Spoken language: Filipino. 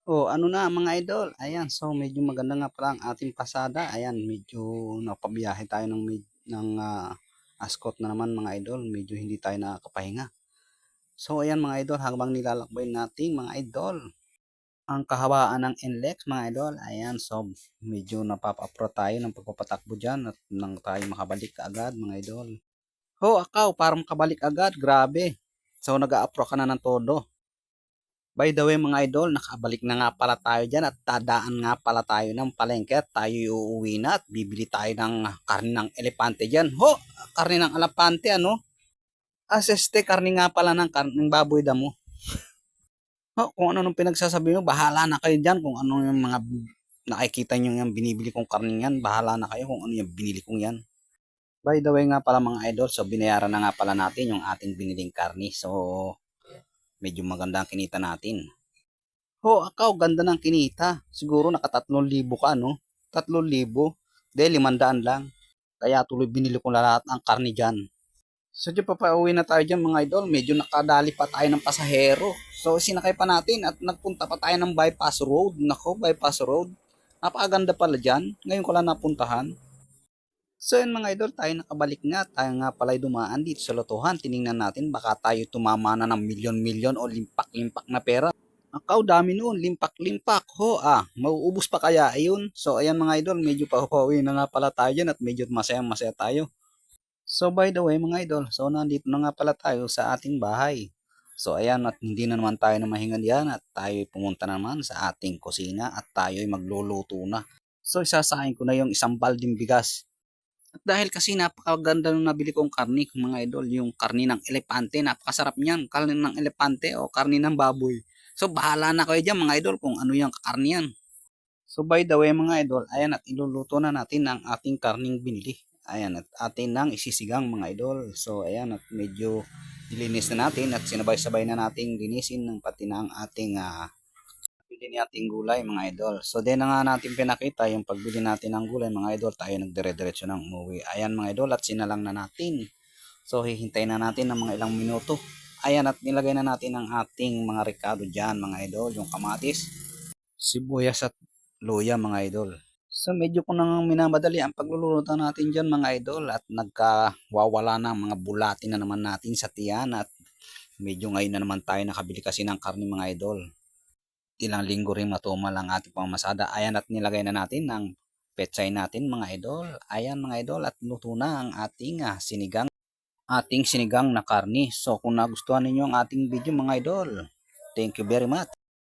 Oh, ano na mga idol? Ayan, so medyo maganda nga pala ang ating pasada. Ayan, medyo napabiyahe tayo ng Ascot na naman mga idol. Medyo hindi tayo nakakapahinga. So ayan mga idol, habang nilalakbay natin mga idol, ang kahabaan ng NLEX mga idol. Ayan, so medyo napapa-pro tayo ng pagpapatakbo dyan at nang tayo makabalik agad mga idol. Ho, akaw, parang makabalik agad. Grabe. So nag-a-apro ka na ng todo. By the way mga idol, nakabalik na nga pala tayo dyan at tadaan nga pala tayo ng palengke at tayo uuwi na at bibili tayo ng karne ng elepante dyan. Ho! Karne ng elepante ano? Karne nga pala ng baboy damo. Ho, kung ano nung pinagsasabi mo, bahala na kayo dyan kung ano yung mga nakikita nyo yung binibili kong karne yan. Bahala na kayo kung ano yung binili kong yan. By the way nga pala mga idol, so binayaran na nga pala natin yung ating biniling karne. So medyo maganda ang kinita natin. Ho, akaw, ganda ng kinita. Siguro naka 3,000 ka, no? 3,000. De, 500 lang. Kaya tuloy binili ko na lahat ang karne dyan. So, dyan papauwi na tayo dyan mga idol. Medyo nakadali pa tayo ng pasahero. So, sinakay pa natin at nagpunta pa tayo ng bypass road. Nako, bypass road. Napakaganda pala dyan. Ngayon ko lang napuntahan. So, yun mga idol, tayo nakabalik nga. Tayo nga pala'y dumaan dito sa lotohan. Tiningnan natin, baka tayo tumama na ng milyon-milyon o limpak-limpak na pera. Akaw, dami noon, limpak-limpak. Ho, mauubos pa kaya ayun. So, ayan mga idol, medyo pauwi na nga pala tayo dyan at medyo masaya-masaya tayo. So, by the way mga idol, so nandito na nga pala tayo sa ating bahay. So, ayan, at hindi na naman tayo na mahinga diyan at tayo pumunta naman sa ating kusina at tayo ay magluluto na. So, isasahin ko na yung isang balding bigas. At dahil kasi napakaganda nung nabili kong karni, mga idol, yung karni ng elepante, napakasarap niyan, karni ng elepante o karni ng baboy. So bahala na kayo dyan mga idol kung ano yung karni yan. So by the way mga idol, ayan at iluluto na natin ang ating karning binili. Ayan at atin nang isisigang mga idol. So ayan at medyo dilinis na natin at sinabay-sabay na nating linisin ng pati na ang ating bili nating gulay mga idol. So din na nga natin pinakita yung pagbili natin ng gulay mga idol, tayo nagdire-diretso ng umuwi. Ayan mga idol at sinalang na natin. So hihintayin na natin ng mga ilang minuto. Ayan at nilagay na natin ang ating mga rekado dyan mga idol, yung kamatis, sibuyas at luya mga idol. So medyo ko nang minamadali ang pagluluto natin dyan mga idol at nagkawawala na mga bulati na naman natin sa tiyan at medyo ngayon na naman tayo nakabili kasi ng karne mga idol. Ilang linggo rin matumal ang ating pamamasada. Ayan at nilagay na natin ang petsay natin mga idol. Ayan mga idol at luto na ang ating sinigang na karni. So kung nagustuhan ninyo ang ating video mga idol, thank you very much.